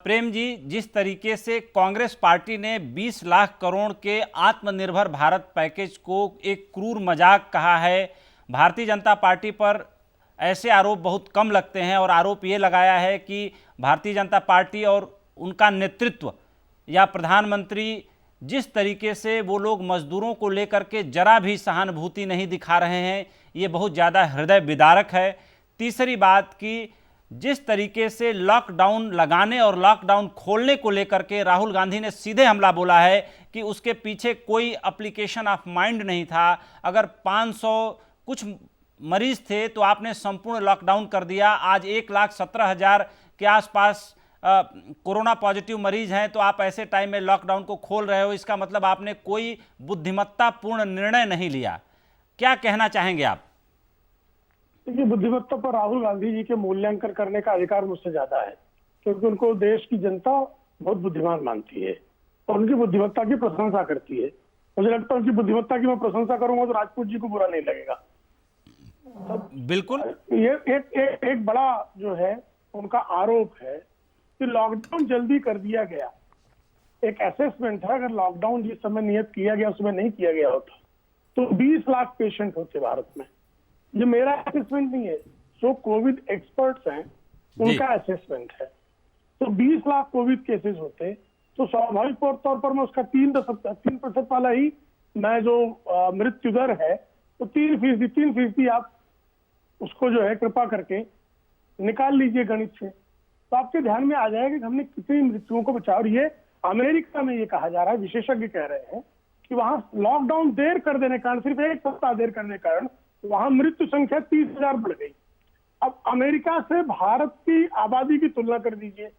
प्रेम जी, जिस तरीके से कांग्रेस पार्टी ने 20 लाख करोड़ के आत्मनिर्भर भारत पैकेज को एक क्रूर मजाक कहा है, भारतीय जनता पार्टी पर ऐसे आरोप बहुत कम लगते हैं और आरोप ये लगाया है कि भारतीय जनता पार्टी और उनका नेतृत्व या प्रधानमंत्री जिस तरीके से वो लोग मजदूरों को लेकर के जरा भी सहानुभूति नहीं दिखा रहे हैं, ये बहुत ज़्यादा हृदय विदारक है। तीसरी बात कि जिस तरीके से लॉकडाउन लगाने और लॉकडाउन खोलने को लेकर के राहुल गांधी ने सीधे हमला बोला है कि उसके पीछे कोई एप्लीकेशन ऑफ माइंड नहीं था। अगर 500 कुछ मरीज थे तो आपने संपूर्ण लॉकडाउन कर दिया। आज 1,17,000 के आसपास कोरोना पॉजिटिव मरीज हैं, तो आप ऐसे टाइम में लॉकडाउन को खोल रहे हो। इसका मतलब आपने कोई बुद्धिमत्तापूर्ण निर्णय नहीं लिया। क्या कहना चाहेंगे आप? देखिए, बुद्धिमत्ता पर राहुल गांधी जी के मूल्यांकन करने का अधिकार मुझसे ज्यादा है, क्योंकि उनको देश की जनता बहुत बुद्धिमान मानती है और उनकी बुद्धिमत्ता की प्रशंसा करती है। मुझे लगता है उनकी बुद्धिमत्ता की मैं प्रशंसा करूंगा तो राजपूत जी को बुरा नहीं लगेगा। बिल्कुल। ये एक बड़ा जो है उनका आरोप है कि लॉकडाउन जल्दी कर दिया गया। एक असेसमेंट है, अगर लॉकडाउन जिस समय नियत किया गया उसमें नहीं किया गया होता तो 20 लाख पेशेंट होते भारत में। ये मेरा असेसमेंट नहीं है, जो कोविड एक्सपर्ट्स हैं उनका असेसमेंट है। तो 20 लाख कोविड केसेस होते तो स्वाभाविक तौर पर मैं उसका 3% वाला ही मैं जो मृत्यु दर है तो 3% आप उसको जो है कृपा करके निकाल लीजिए गणित से, तो आपके ध्यान में आ जाएगा कि हमने कितनी मृत्युओं को बचाया। और ये अमेरिका में ये कहा जा रहा है, विशेषज्ञ कह रहे हैं कि वहां लॉकडाउन देर कर देने के कारण, सिर्फ एक सप्ताह देर करने के कारण वहां मृत्यु संख्या 30,000 बढ़ गई। अब अमेरिका से भारत की आबादी की तुलना कर दीजिए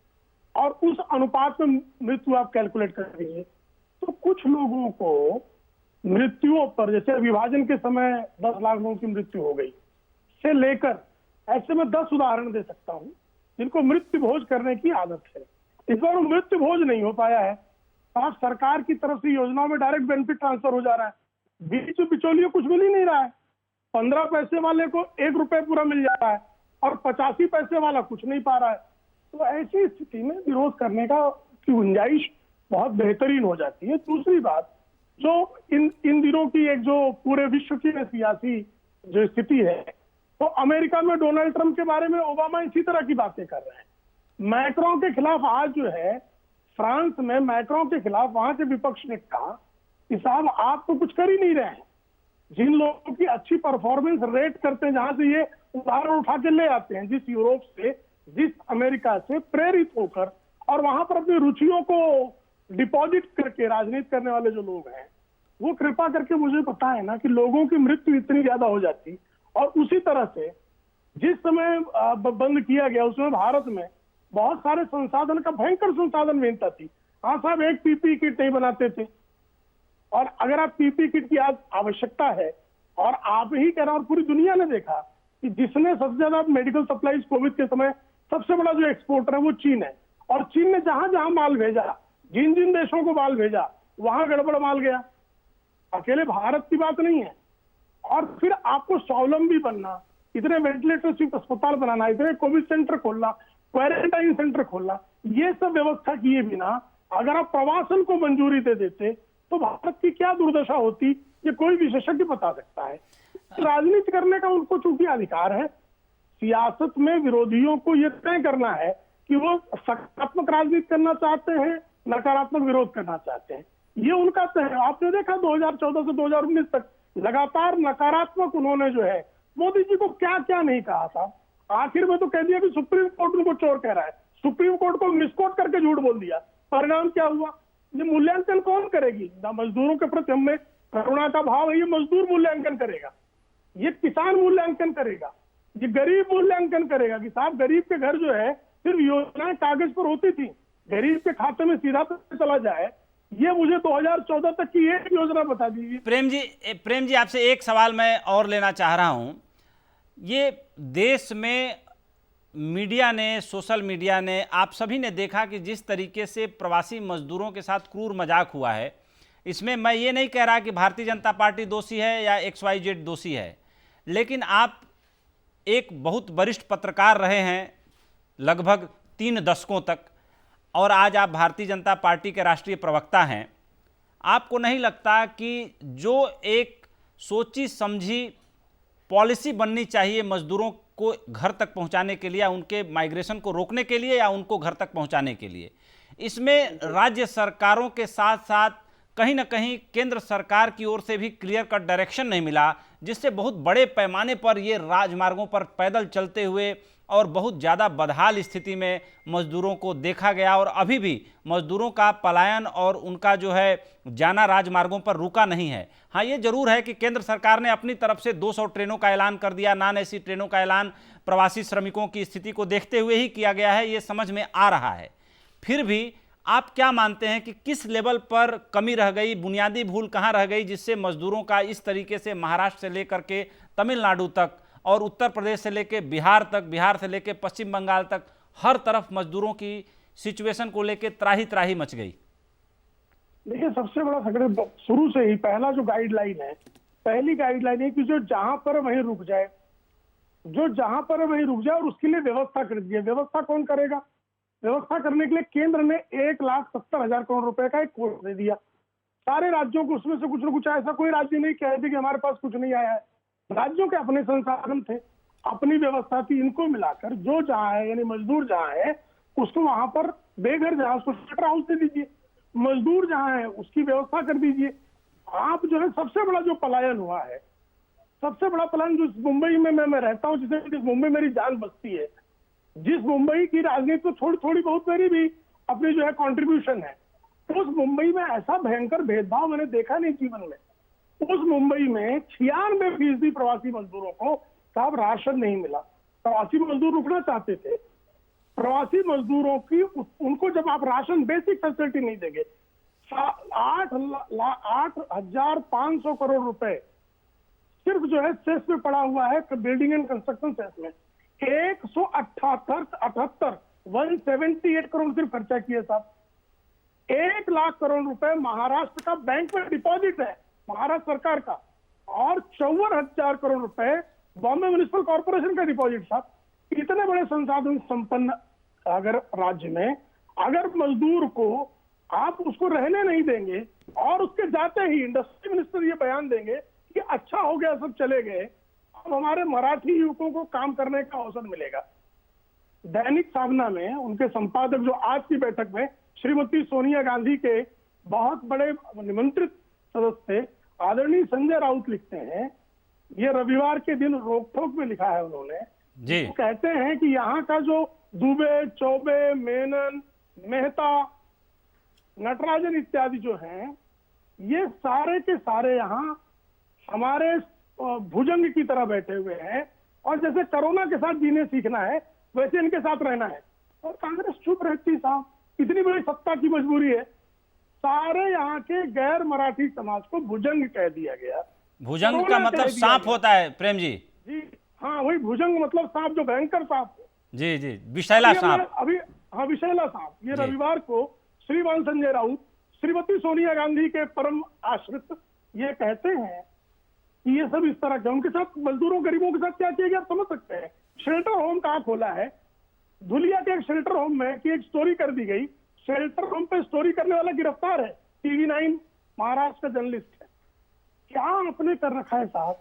और उस अनुपात में मृत्यु आप कैलकुलेट कर दीजिए, तो कुछ लोगों को मृत्युओं पर, जैसे विभाजन के समय 10 लाख लोगों की मृत्यु हो गई से लेकर, ऐसे में 10 उदाहरण दे सकता हूं जिनको मृत्यु भोज करने की आदत है। इस बार मृत्यु भोज नहीं हो पाया है। आप सरकार की तरफ से योजनाओं में डायरेक्ट बेनिफिट ट्रांसफर हो जा रहा है, बीच बिचौलियों कुछ मिल ही नहीं रहा है। 15 पैसे वाले को 1 रुपए पूरा मिल जा रहा है और 85 पैसे वाला कुछ नहीं पा रहा है। तो ऐसी स्थिति में विरोध करने की गुंजाइश बहुत बेहतरीन हो जाती है। दूसरी बात, जो इन दिनों की एक जो पूरे विश्व की सियासी जो स्थिति है, तो अमेरिका में डोनाल्ड ट्रंप के बारे में ओबामा इसी तरह की बातें कर रहे हैं। मैक्रों के खिलाफ आज जो है फ्रांस में मैक्रों के खिलाफ वहां के विपक्ष ने कहा कि साहब आप तो कुछ कर ही नहीं रहे हैं। जिन लोगों की अच्छी परफॉर्मेंस रेट करते हैं, जहां से ये उदाहरण उठा के ले आते हैं, जिस यूरोप से, जिस अमेरिका से प्रेरित होकर और वहां पर अपनी रुचियों को डिपॉजिट करके राजनीति करने वाले जो लोग हैं, वो कृपा करके मुझे पता है ना कि लोगों की मृत्यु इतनी ज्यादा हो जाती। और उसी तरह से जिस समय बंद किया गया उसमें भारत में बहुत सारे संसाधन का भयंकर संसाधन भिन्नता थी। हाँ साहब, एक पीपी किट नहीं बनाते थे, और अगर आप पीपी किट की आज आवश्यकता है, और आप ही कह रहे हैं और पूरी दुनिया ने देखा कि जिसने सबसे ज्यादा मेडिकल सप्लाईज कोविड के समय सबसे बड़ा जो एक्सपोर्टर है वो चीन है, और चीन ने जहां जहां माल भेजा, जिन जिन देशों को माल भेजा, वहां गड़बड़ माल गया। अकेले भारत की बात नहीं है। और फिर आपको स्वावलंबी बनना, इतने वेंटिलेटर युक्त अस्पताल बनाना, इतने कोविड सेंटर खोलना, क्वारंटाइन सेंटर खोलना, ये सब व्यवस्था किए बिना अगर आप प्रवासन को मंजूरी दे देते तो भारत की क्या दुर्दशा होती, ये कोई विशेषज्ञ बता सकता है। राजनीति करने का उनको चूंकि अधिकार है, सियासत में विरोधियों को ये तय करना है कि वो सकारात्मक राजनीति करना चाहते हैं, नकारात्मक विरोध करना चाहते हैं। ये उनका तय है। आपने देखा 2014 से 2019 तक लगातार नकारात्मक उन्होंने जो है मोदी जी को क्या क्या नहीं कहा था। आखिर में तो कह दिया कि सुप्रीम कोर्ट उनको चोर कह रहा है, सुप्रीम कोर्ट को मिसकोट करके झूठ बोल दिया। परिणाम क्या हुआ? ये मूल्यांकन कौन करेगी? ना मजदूरों के प्रति हमें करुणा का भाव है, ये मजदूर मूल्यांकन करेगा, ये किसान मूल्यांकन करेगा, ये गरीब मूल्यांकन करेगा कि साहब गरीब के घर जो है सिर्फ योजनाएं कागज पर होती थी, गरीब के खाते में सीधा चला जाए। ये मुझे 2014 तक की एक योजना बता दीजिए। प्रेम जी आपसे एक सवाल मैं और लेना चाह रहा हूं। ये देश में मीडिया ने, सोशल मीडिया ने, आप सभी ने देखा कि जिस तरीके से प्रवासी मजदूरों के साथ क्रूर मजाक हुआ है, इसमें मैं ये नहीं कह रहा कि भारतीय जनता पार्टी दोषी है या XYZ दोषी है, लेकिन आप एक बहुत वरिष्ठ पत्रकार रहे हैं लगभग 3 दशकों तक। और आज आप भारतीय जनता पार्टी के राष्ट्रीय प्रवक्ता हैं, आपको नहीं लगता कि जो एक सोची समझी पॉलिसी बननी चाहिए मजदूरों को घर तक पहुंचाने के लिए या उनके माइग्रेशन को रोकने के लिए या उनको घर तक पहुंचाने के लिए, इसमें राज्य सरकारों के साथ साथ कहीं ना कहीं केंद्र सरकार की ओर से भी क्लियर कट डायरेक्शन नहीं मिला, जिससे बहुत बड़े पैमाने पर ये राजमार्गों पर पैदल चलते हुए और बहुत ज़्यादा बदहाल स्थिति में मजदूरों को देखा गया और अभी भी मजदूरों का पलायन और उनका जो है जाना राजमार्गों पर रुका नहीं है। हाँ, ये जरूर है कि केंद्र सरकार ने अपनी तरफ से 200 ट्रेनों का ऐलान कर दिया, नॉन एसी ट्रेनों का ऐलान प्रवासी श्रमिकों की स्थिति को देखते हुए ही किया गया है, ये समझ में आ रहा है। फिर भी आप क्या मानते हैं कि किस लेवल पर कमी रह गई, बुनियादी भूल कहाँ रह गई, जिससे मजदूरों का इस तरीके से महाराष्ट्र से लेकर के तमिलनाडु तक और उत्तर प्रदेश से लेकर बिहार तक, बिहार से लेकर पश्चिम बंगाल तक हर तरफ मजदूरों की सिचुएशन को लेकर त्राही त्राही मच गई? देखिए, सबसे बड़ा संकट शुरू से ही पहला जो गाइडलाइन है, पहली गाइडलाइन है कि जो जहां पर वहीं रुक जाए, जो जहां पर वहीं रुक जाए और उसके लिए व्यवस्था कर दी है। व्यवस्था कौन करेगा? व्यवस्था करने के लिए केंद्र ने 1,70,000 करोड़ रुपए का एक कोष दे दिया सारे राज्यों को। उसमें से कुछ न कुछ, ऐसा कोई राज्य नहीं कह रहे थे कि हमारे पास कुछ नहीं आया है। राज्यों के अपने संसाधन थे, अपनी व्यवस्था थी, इनको मिलाकर जो जहां है, यानी मजदूर जहां है उसको वहां पर बेघर जहां, उसको शेल्टर हाउस दे दीजिए। मजदूर जहां है उसकी व्यवस्था कर दीजिए। आप जो है, सबसे बड़ा जो पलायन हुआ है, सबसे बड़ा पलायन जो मुंबई में मैं रहता हूँ, जिस मुंबई मेरी जान बसती है, जिस मुंबई की राजनीति को थोड़ी बहुत मेरी भी अपनी जो है कंट्रीब्यूशन है, उस मुंबई में ऐसा भयंकर भेदभाव मैंने देखा नहीं जीवन में। उस मुंबई में 96% प्रवासी मजदूरों को साहब राशन नहीं मिला। प्रवासी मजदूर रुकना चाहते थे, प्रवासी मजदूरों की उनको जब आप राशन बेसिक फैसिलिटी नहीं देंगे, 8,500 करोड़ रुपए सिर्फ जो है सेस में पड़ा हुआ है, बिल्डिंग एंड कंस्ट्रक्शन सेस में 178 करोड़ सिर्फ खर्चा किए साहब। 1 लाख करोड़ रुपए महाराष्ट्र का बैंक में डिपॉजिट है, महाराष्ट्र सरकार का, और 54,000 करोड़ रुपए बॉम्बे म्युनिसिपल कॉर्पोरेशन का डिपॉजिट साहब। इतने बड़े संसाधन संपन्न अगर राज्य में अगर मजदूर को आप उसको रहने नहीं देंगे और उसके जाते ही इंडस्ट्री मिनिस्टर ये बयान देंगे कि अच्छा हो गया, सब चले गए, अब हमारे मराठी युवकों को काम करने का अवसर मिलेगा। दैनिक सावना में उनके संपादक जो आज की बैठक में श्रीमती सोनिया गांधी के बहुत बड़े निमंत्रित सदस्य आदरणीय संजय राउत लिखते हैं, ये रविवार के दिन रोकठोक में लिखा है उन्होंने जी। वो कहते हैं कि यहाँ का जो दुबे, चौबे, मेनन, मेहता, नटराजन इत्यादि जो हैं, ये सारे के सारे यहाँ हमारे भुजंग की तरह बैठे हुए हैं और जैसे कोरोना के साथ जीने सीखना है वैसे इनके साथ रहना है। और कांग्रेस चुप रहती साहब, इतनी बड़ी सत्ता की मजबूरी है। सारे यहाँ के गैर मराठी समाज को भुजंग कह दिया गया। भुजंग का मतलब सांप होता है प्रेम जी? जी हाँ, वही भुजंग मतलब सांप, जो भयंकर सांप। जी जी, विषैला सांप। अभी हाँ, विषैला सांप। ये रविवार को श्रीमान संजय राउत श्रीमती सोनिया गांधी के परम आश्रित ये कहते हैं कि ये सब इस तरह के उनके साथ, मजदूरों गरीबों के साथ क्या किया गया आप समझ सकते हैं। शेल्टर होम कहाँ खोला है? धुलिया के एक शेल्टर होम में की एक स्टोरी कर दी गई। शेल्टर होम पे स्टोरी करने वाला गिरफ्तार है, TV9 महाराष्ट्र का जर्नलिस्ट है। क्या आपने कर रखा है साहब?